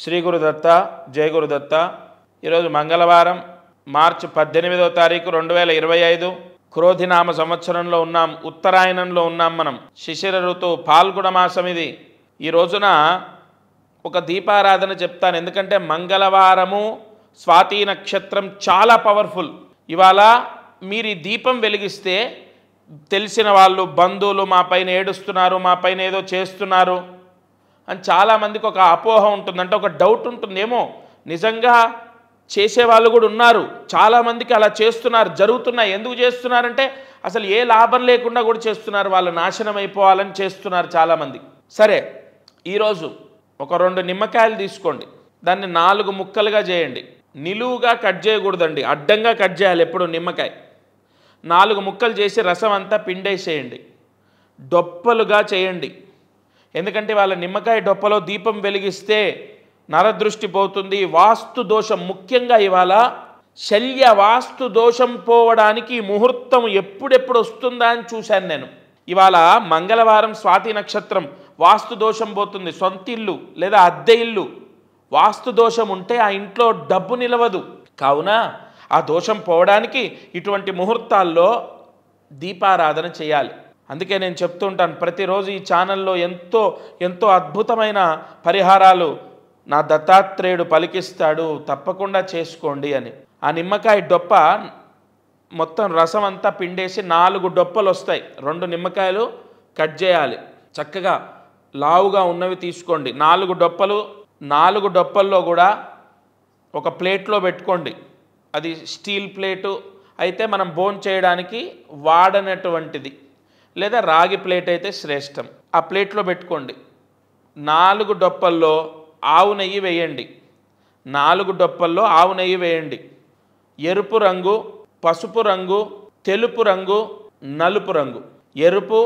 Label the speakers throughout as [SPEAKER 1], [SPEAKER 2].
[SPEAKER 1] శ్రీ గురుదత్త జయ గురుదత్త ఈరోజు మంగళవారం మార్చి 18వ తారీఖు 2025 క్రోధినామ సంవత్సరంలో ఉన్నాం. ఉత్తరాయణంలో ఉన్నాం. మనం శిశిర ఋతువు పాల్గొన మాసం. ఇది ఈ రోజున ఒక దీపారాధన చెప్తాను. ఎందుకంటే మంగళవారము స్వాతి నక్షత్రం చాలా పవర్ఫుల్. ఇవాళ మీరు ఈ దీపం వెలిగిస్తే తెలిసిన వాళ్ళు బంధువులు మా పైన ఏడుస్తున్నారు, మా పైన ఏదో చేస్తున్నారు అని చాలామందికి ఒక అపోహ ఉంటుంది. అంటే ఒక డౌట్ ఉంటుందేమో, నిజంగా చేసేవాళ్ళు కూడా ఉన్నారు. చాలామందికి అలా చేస్తున్నారు, జరుగుతున్నాయి. ఎందుకు చేస్తున్నారంటే అసలు ఏ లాభం లేకుండా కూడా చేస్తున్నారు. వాళ్ళు నాశనం అయిపోవాలని చేస్తున్నారు చాలామంది. సరే, ఈరోజు ఒక 2 నిమ్మకాయలు తీసుకోండి. దాన్ని 4 ముక్కలుగా చేయండి. నిలువుగా కట్ చేయకూడదండి, అడ్డంగా కట్ చేయాలి ఎప్పుడు. నిమ్మకాయ 4 ముక్కలు చేసి రసం అంతా పిండేసేయండి. డొప్పలుగా చేయండి. ఎందుకంటే వాళ్ళ నిమ్మకాయ డొప్పలో దీపం వెలిగిస్తే నరదృష్టి పోతుంది. వాస్తు దోషం, ముఖ్యంగా ఇవాళ శల్య వాస్తు దోషం పోవడానికి ముహూర్తం ఎప్పుడెప్పుడు వస్తుందా అని చూశాను నేను. ఇవాళ మంగళవారం స్వాతి నక్షత్రం, వాస్తు దోషం పోతుంది. సొంత ఇల్లు లేదా అద్దె ఇల్లు వాస్తు దోషం ఉంటే ఆ ఇంట్లో డబ్బు నిలవదు. కావున ఆ దోషం పోవడానికి ఇటువంటి ముహూర్తాల్లో దీపారాధన చేయాలి. అందుకే నేను చెప్తూ ఉంటాను ప్రతిరోజు ఈ ఛానల్లో ఎంతో అద్భుతమైన పరిహారాలు నా దత్తాత్రేయుడు పలికిస్తాడు, తప్పకుండా చేసుకోండి అని. ఆ నిమ్మకాయ డొప్ప మొత్తం రసం అంతా పిండేసి 4 డొప్పలు వస్తాయి. 2 నిమ్మకాయలు కట్ చేయాలి. చక్కగా లావుగా ఉన్నవి తీసుకోండి. 4 డొప్పలు. 4 డొప్పల్లో కూడా ఒక ప్లేట్లో పెట్టుకోండి. అది స్టీల్ ప్లేటు అయితే మనం భోజనం చేయడానికి వాడనటువంటిది, లేదా రాగి ప్లేట్ అయితే శ్రేష్టం. ఆ ప్లేట్లో పెట్టుకోండి. 4 డొప్పల్లో ఆవు నెయ్యి వేయండి. 4 డొప్పల్లో ఆవు నెయ్యి వేయండి. ఎరుపు రంగు, పసుపు రంగు, తెలుపు రంగు, నలుపు రంగు. ఎరుపు,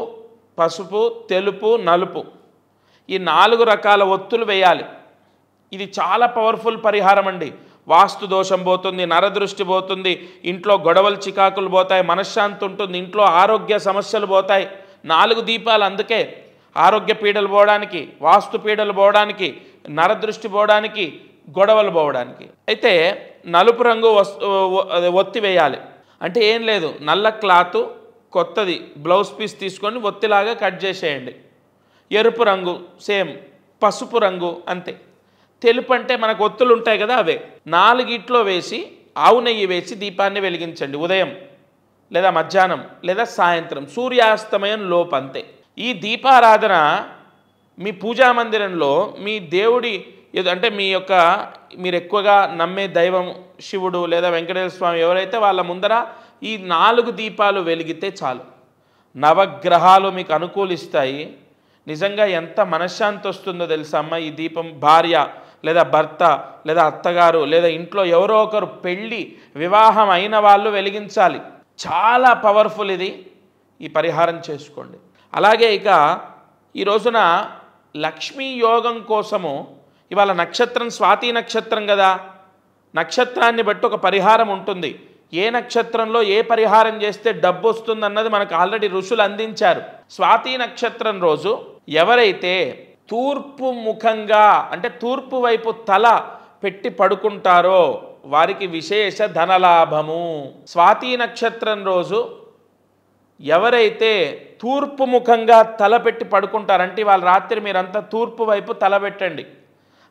[SPEAKER 1] పసుపు, తెలుపు, నలుపు, ఈ 4 రకాల ఒత్తులు వేయాలి. ఇది చాలా పవర్ఫుల్ పరిహారం అండి. వాస్తు దోషం పోతుంది, నరదృష్టి పోతుంది, ఇంట్లో గొడవలు చికాకులు పోతాయి, మనశ్శాంతి ఉంటుంది, ఇంట్లో ఆరోగ్య సమస్యలు పోతాయి. 4 దీపాలు. అందుకే ఆరోగ్య పీడలు పోవడానికి, వాస్తు పీడలు పోవడానికి, నరదృష్టి పోవడానికి, గొడవలు పోవడానికి. అయితే నలుపు రంగు ఒత్తి వేయాలి. అంటే ఏం లేదు, నల్ల క్లాత్ కొత్తది బ్లౌజ్ పీస్ తీసుకొని ఒత్తిలాగా కట్ చేసేయండి. ఎరుపు రంగు సేమ్, పసుపు రంగు అంతే. తెలుపు అంటే మనకు ఒత్తులు ఉంటాయి కదా, అవే 4 వేసి ఆవు నెయ్యి వేసి దీపాన్ని వెలిగించండి. ఉదయం లేదా మధ్యాహ్నం లేదా సాయంత్రం సూర్యాస్తమయం లోపు అంతే. ఈ దీపారాధన మీ పూజా మందిరంలో మీ దేవుడి అంటే మీరు ఎక్కువగా నమ్మే దైవం శివుడు లేదా వెంకటేశ్వర స్వామి ఎవరైతే వాళ్ళ ముందర ఈ 4 దీపాలు వెలిగితే చాలు. నవగ్రహాలు మీకు అనుకూలిస్తాయి. నిజంగా ఎంత మనశ్శాంతి వస్తుందో తెలుసా అమ్మ. ఈ దీపం భార్య లేదా భర్త లేదా అత్తగారు లేదా ఇంట్లో ఎవరో ఒకరు పెళ్ళి వివాహం అయిన వాళ్ళు వెలిగించాలి. చాలా పవర్ఫుల్ ఇది. ఈ పరిహారం చేసుకోండి. అలాగే ఇక ఈ రోజున లక్ష్మీ యోగం కోసము ఇవాళ నక్షత్రం స్వాతి నక్షత్రం కదా, నక్షత్రాన్ని బట్టి ఒక పరిహారం ఉంటుంది. ఏ నక్షత్రంలో ఏ పరిహారం చేస్తే డబ్బు వస్తుందన్నది మనకు ఆల్రెడీ ఋషులు అందించారు. స్వాతి నక్షత్రం రోజు ఎవరైతే తూర్పు ముఖంగా అంటే తూర్పు వైపు తల పెట్టి పడుకుంటారో వారికి విశేష ధనలాభము. స్వాతి నక్షత్రం రోజు ఎవరైతే తూర్పు ముఖంగా తల పెట్టి పడుకుంటారంటే వాళ్ళ రాత్రి మీరంతా తూర్పు వైపు తల పెట్టండి.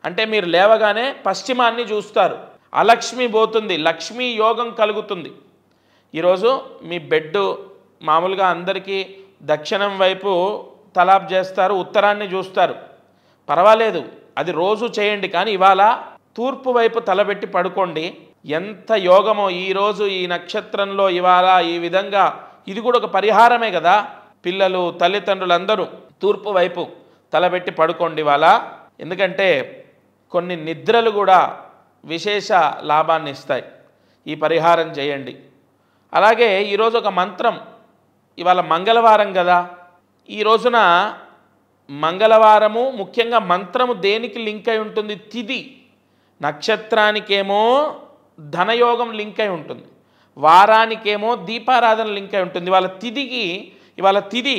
[SPEAKER 1] అంటే మీరు లేవగానే పశ్చిమాన్ని చూస్తారు. అలక్ష్మి పోతుంది, లక్ష్మీ యోగం కలుగుతుంది. ఈరోజు మీ బెడ్ మామూలుగా అందరికీ దక్షిణం వైపు తలాబ్ చేస్తారు, ఉత్తరాన్ని చూస్తారు. పర్వాలేదు, అది రోజు చేయండి. కానీ ఇవాళ తూర్పు వైపు తలబెట్టి పడుకోండి. ఎంత యోగమో ఈరోజు ఈ నక్షత్రంలో ఇవాళ ఈ విధంగా. ఇది కూడా ఒక పరిహారమే కదా. పిల్లలు తల్లిదండ్రులు అందరూ తూర్పు వైపు తలబెట్టి పడుకోండి ఇవాళ. ఎందుకంటే కొన్ని నిద్రలు కూడా విశేష లాభాన్ని ఇస్తాయి. ఈ పరిహారం చేయండి. అలాగే ఈరోజు ఒక మంత్రం. ఇవాళ మంగళవారం కదా, ఈ రోజున మంగళవారము ముఖ్యంగా మంత్రము దేనికి లింక్ అయి ఉంటుంది? తిథి. నక్షత్రానికేమో ధనయోగం లింక్ అయి ఉంటుంది, వారానికేమో దీపారాధన లింక్ అయి ఉంటుంది. ఇవాళ తిథి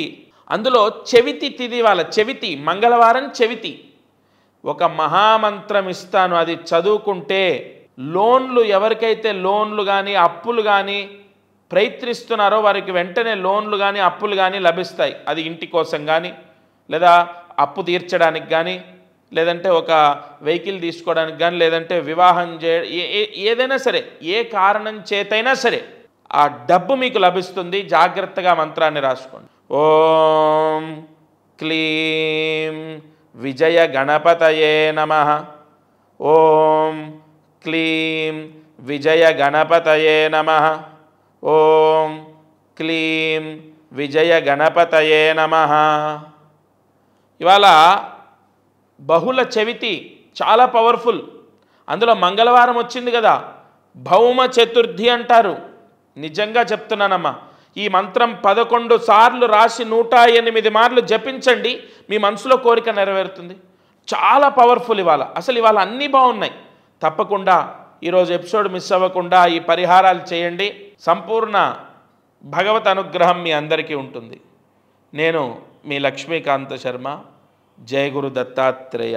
[SPEAKER 1] అందులో చెవితి తిథి. వాళ్ళ చెవితి మంగళవారం చెవితి. ఒక మహామంత్రం ఇస్తాను, అది చదువుకుంటే లోన్లు, ఎవరికైతే లోన్లు కానీ అప్పులు కానీ ప్రయత్నిస్తున్నారో వారికి వెంటనే లోన్లు కానీ అప్పులు కానీ లభిస్తాయి. అది ఇంటి కోసం కానీ, లేదా అప్పు తీర్చడానికి కానీ, లేదంటే ఒక వెహికల్ తీసుకోవడానికి కానీ, లేదంటే వివాహం ఏదైనా సరే, ఏ కారణం చేతైనా సరే ఆ డబ్బు మీకు లభిస్తుంది. జాగ్రత్తగా మంత్రాన్ని రాసుకోండి. ఓం క్లీం విజయ గణపతయే నమః. ఓం క్లీం విజయ గణపతయే నమః. ఓం క్లీం విజయ గణపతయే నమః. ఇవాళ బహుళ చవితి చాలా పవర్ఫుల్. అందులో మంగళవారం వచ్చింది కదా, భౌమ చతుర్థి అంటారు. నిజంగా చెప్తున్నానమ్మా, ఈ మంత్రం 11 సార్లు రాసి 108 మార్లు జపించండి, మీ మనసులో కోరిక నెరవేరుతుంది. చాలా పవర్ఫుల్ ఇవాళ. అసలు ఇవాళ అన్నీ బాగున్నాయి. తప్పకుండా ఈరోజు ఎపిసోడ్ మిస్ అవ్వకుండా ఈ పరిహారాలు చేయండి. సంపూర్ణ భగవత్ అనుగ్రహం మీ అందరికీ ఉంటుంది. నేను మీ లక్ష్మీకాంత శర్మ. జయ గురు దత్తాత్రేయ.